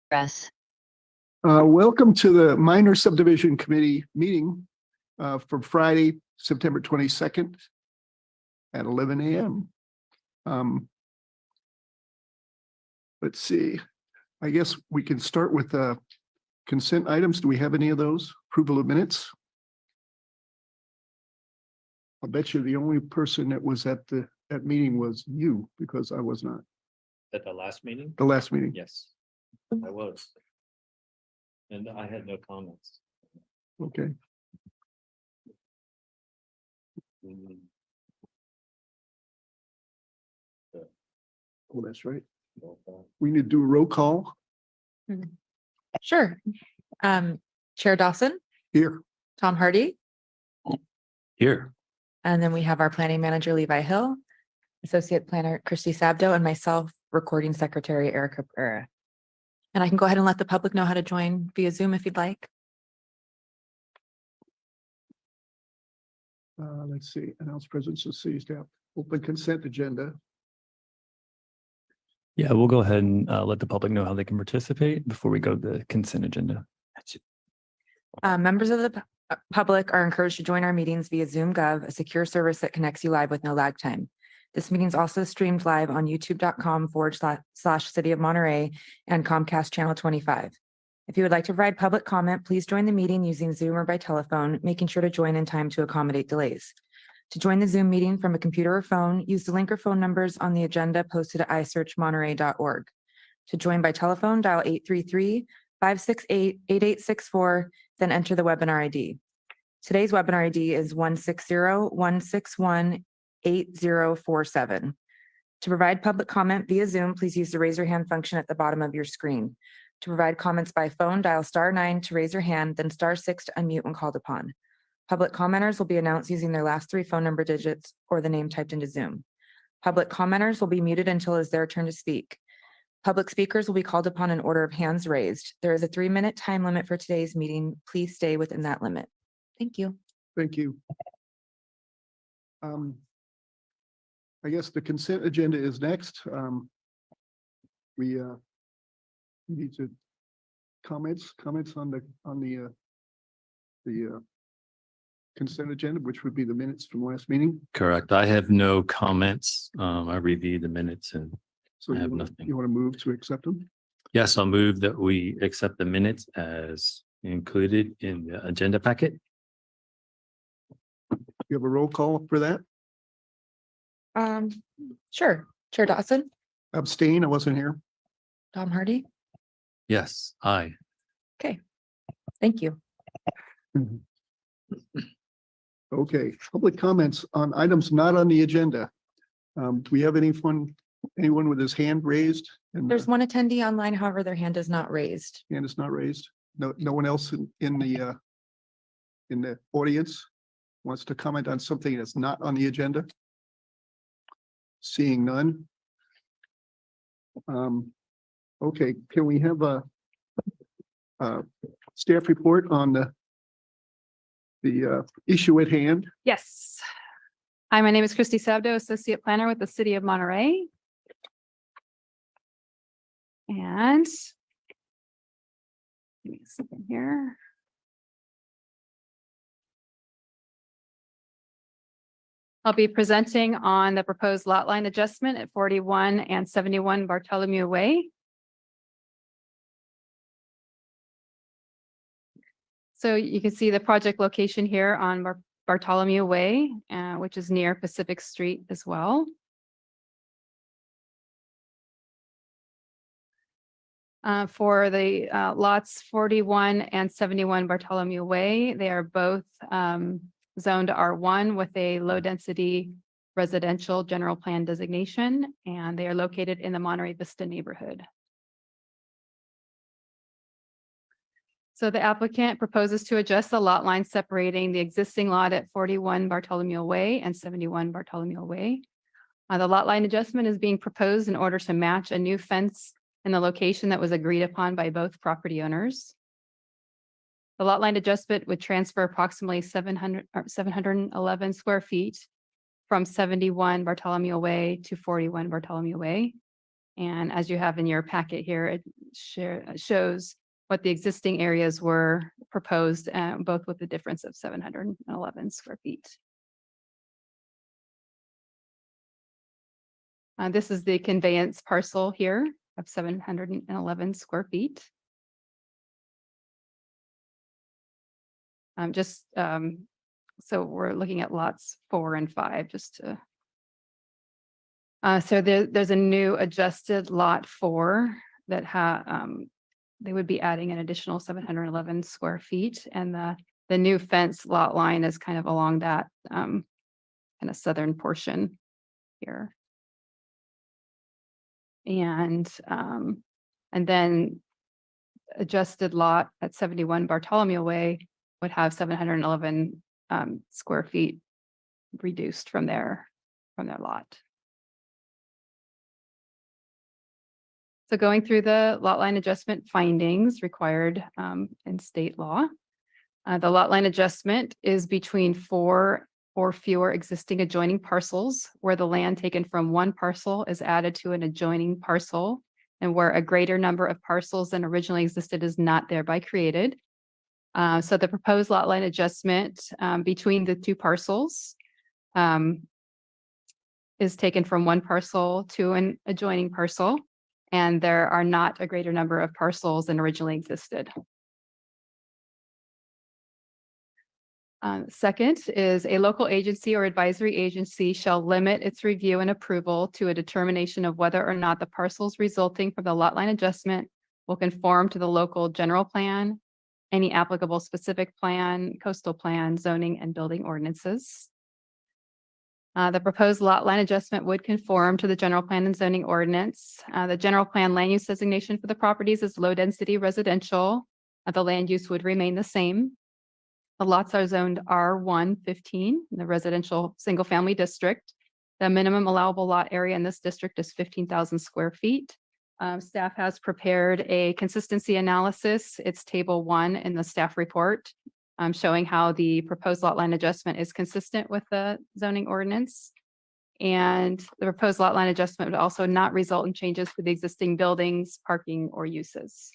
Press. Welcome to the Minor Subdivision Committee meeting for Friday, September 22nd at 11 a.m. Let's see. I guess we can start with consent items. Do we have any of those? Approval of minutes? I'll bet you the only person that was at that meeting was you, because I was not. At the last meeting? The last meeting. Yes, I was. And I had no comments. Okay. Oh, that's right. We need to do a roll call Sure. Chair Dawson, here. Tom Hardy, Here. and then we have our planning manager, Levi Hill, associate planner, Christy Sabdo, and myself, recording secretary, Erica Pereira. And I can go ahead and let the public know how to join via Zoom if you'd like. Let's see. Announce presence of city staff. Open consent agenda. Yeah, we'll go ahead and let the public know how they can participate before we go to the consent agenda. Members of the public are encouraged to join our meetings via Zoom Gov, a secure service that connects you live with no lag time. This meeting is also streamed live on youtube.com/City of Monterey and Comcast Channel 25. If you would like to provide public comment, please join the meeting using Zoom or by telephone, making sure to join in time to accommodate delays. To join the Zoom meeting from a computer or phone, use the link or phone numbers on the agenda posted at isearchmonterey.org. To join by telephone, dial 833-568-8864, then enter the webinar ID. Today's webinar ID is 160-161-8047. To provide public comment via Zoom, please use the raise your hand function at the bottom of your screen. To provide comments by phone, dial *9 to raise your hand, then *6 to unmute when called upon. Public commenters will be announced using their last 3 phone number digits or the name typed into Zoom. Public commenters will be muted until it is their turn to speak. Public speakers will be called upon in order of hands raised. There is a 3-minute time limit for today's meeting. Please stay within that limit. Thank you. Thank you. I guess the consent agenda is next. We need to comments on the consent agenda, which would be the minutes from last meeting. Correct. I have no comments. I reviewed the minutes and So I have you nothing. want to move to accept them? yes, I'll move that we accept the minutes as included in the agenda packet. You have a roll call for that? Sure. Chair Dawson, Abstain, I wasn't here. Tom Hardy. Yes, aye. Okay. Thank you. Okay, public comments on items not on the agenda. Do we have anyone with his hand raised? And There's one attendee online, however, their hand is not raised. hand is not raised? No one else in the audience wants to comment on something that's not on the agenda? Seeing none. Okay, can we have a staff report on the issue at hand? Yes. Hi, my name is Christy Sabdo, Associate Planner with the City of Monterey. And give me a second here. I'll be presenting on the proposed lot line adjustment at 41 and 71 Bartholomew Way. So you can see the project location here on Bartholomew Way, which is near Pacific Street as well. For the lots 41 and 71 Bartholomew Way, they are both zoned R1 with a low density residential general plan designation, and they are located in the Monterey Vista neighborhood. So the applicant proposes to adjust the lot line separating the existing lot at 41 Bartholomew Way and 71 Bartholomew Way. The lot line adjustment is being proposed in order to match a new fence in the location that was agreed upon by both property owners. The lot line adjustment would transfer approximately 711 square feet from 71 Bartholomew Way to 41 Bartholomew Way. And as you have in your packet here, it shows what the existing areas were proposed, both with the difference of 711 square feet. This is the conveyance parcel here of 711 square feet. So we're looking at lots 4 and 5 just to. So there's a new adjusted lot 4 that they would be adding an additional 711 square feet, and the new fence lot line is kind of along that kind of southern portion here. And then adjusted lot at 71 Bartholomew Way would have 711 square feet reduced from their lot. So going through the lot line adjustment findings required in state law. The lot line adjustment is between 4 or fewer existing adjoining parcels where the land taken from one parcel is added to an adjoining parcel, and where a greater number of parcels than originally existed is not thereby created. So the proposed lot line adjustment between the two parcels is taken from one parcel to an adjoining parcel, and there are not a greater number of parcels than originally existed. Second is a local agency or advisory agency shall limit its review and approval to a determination of whether or not the parcels resulting from the lot line adjustment will conform to the local general plan, any applicable specific plan, coastal plan, zoning, and building ordinances. The proposed lot line adjustment would conform to the general plan and zoning ordinance. The general plan land use designation for the properties is low density residential. The land use would remain the same. The lots are zoned R1-15 in the residential single family district. The minimum allowable lot area in this district is 15,000 square feet. Staff has prepared a consistency analysis. It's table 1 in the staff report, showing how the proposed lot line adjustment is consistent with the zoning ordinance. And the proposed lot line adjustment would also not result in changes to the existing buildings, parking, or uses.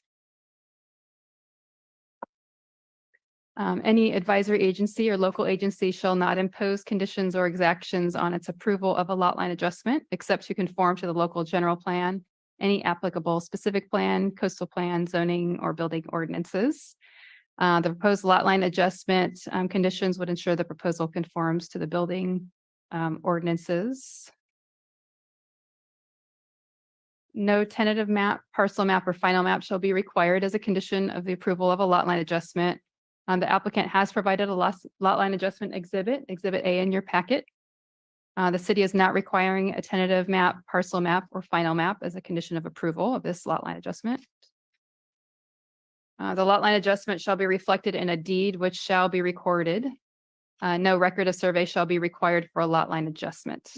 Any advisory agency or local agency shall not impose conditions or exactions on its approval of a lot line adjustment, except to conform to the local general plan, any applicable specific plan, coastal plan, zoning, or building ordinances. The proposed lot line adjustment conditions would ensure the proposal conforms to the building ordinances. No tentative map, parcel map, or final map shall be required as a condition of the approval of a lot line adjustment. The applicant has provided a lot line adjustment exhibit A in your packet. The city is not requiring a tentative map, parcel map, or final map as a condition of approval of this lot line adjustment. The lot line adjustment shall be reflected in a deed which shall be recorded. No record of survey shall be required for a lot line adjustment.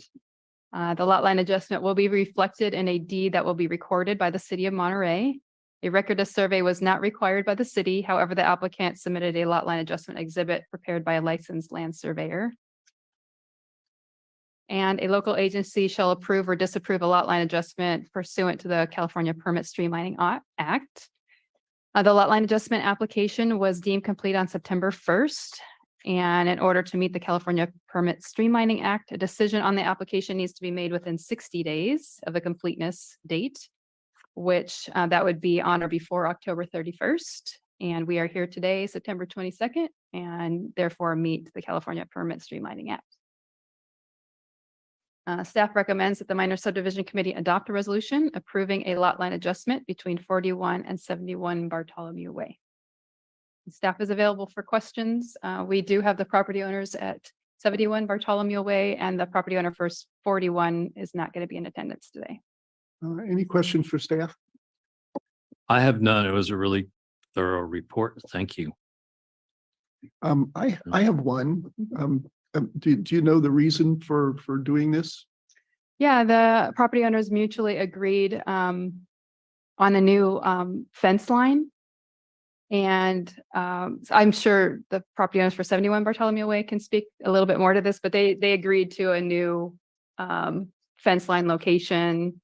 The lot line adjustment will be reflected in a deed that will be recorded by the city of Monterey. A record of survey was not required by the city. However, the applicant submitted a lot line adjustment exhibit prepared by a licensed land surveyor. And a local agency shall approve or disapprove a lot line adjustment pursuant to the California Permit Streamlining Act. The lot line adjustment application was deemed complete on September 1st. And in order to meet the California Permit Streamlining Act, a decision on the application needs to be made within 60 days of the completeness date, which that would be on or before October 31st. And we are here today, September 22nd, and therefore meet the California Permit Streamlining Act. Staff recommends that the Minor Subdivision Committee adopt a resolution approving a lot line adjustment between 41 and 71 Bartholomew Way. Staff is available for questions. We do have the property owners at 71 Bartholomew Way, and the property owner for 41 is not going to be in attendance today. Any questions for staff? I have none. It was a really thorough report. Thank you. I have one. Do you know the reason for doing this? Yeah, the property owners mutually agreed on a new fence line. And I'm sure the property owners for 71 Bartholomew Way can speak a little bit more to this, but they agreed to a new fence line location.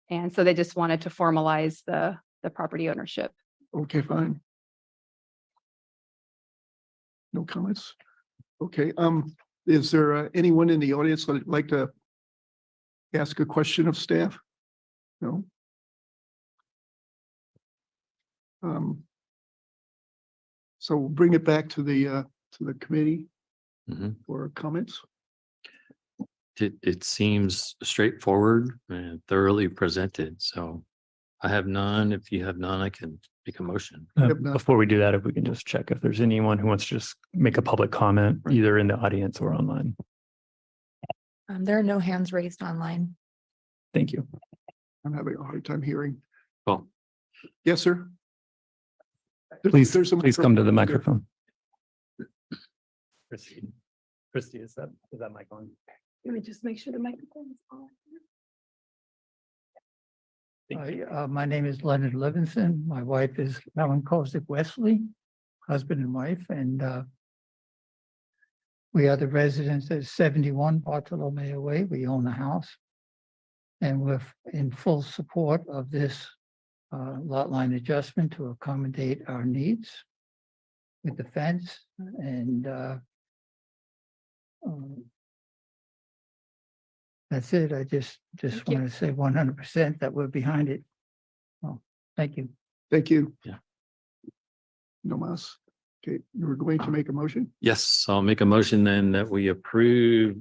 And so they just wanted to formalize the the property ownership. Okay, fine. No comments? Okay, is there anyone in the audience that'd like to ask a question of staff? No? So we'll bring it back to the committee Mhm. for comments. It seems straightforward and thoroughly presented, so I have none. If you have none, I can make a motion. Yep, no. Before we do that, if we can just check if there's anyone who wants to just make a public comment, either in the audience or online. There are no hands raised online. Thank you. I'm having a hard time hearing. Well, Yes, sir. Please, There's a please come to the microphone microphone. Christy, is that mic on? Let me just make sure the microphone is on. Hi, my name is Leonard Livingston. My wife is Helen Kozik Wesley, husband and wife, and we are the residents at 71 Bartolomeo Way. We own the house. And we're in full support of this lot line adjustment to accommodate our needs with the fence and that's it. I just Thank you. want to say 100% that we're behind it. Well, thank you. Thank you. Yeah. No mas. Okay, you were going to make a motion? yes, I'll make a motion then that we approve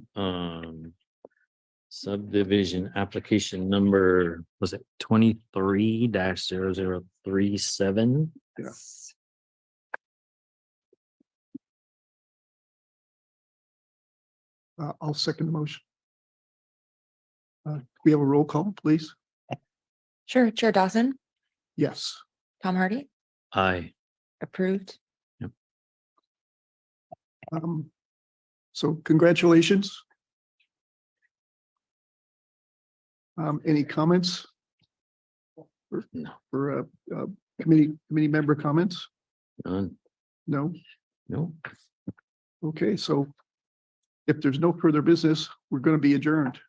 subdivision application number, was it 23-0037? Yeah. I'll second the motion. We have a roll call, please? Sure. Chair Dawson, Yes. Tom Hardy, Aye. approved. So congratulations. Any comments? No. For committee member comments? None. No? No. Okay, so if there's no further business, we're going to be adjourned.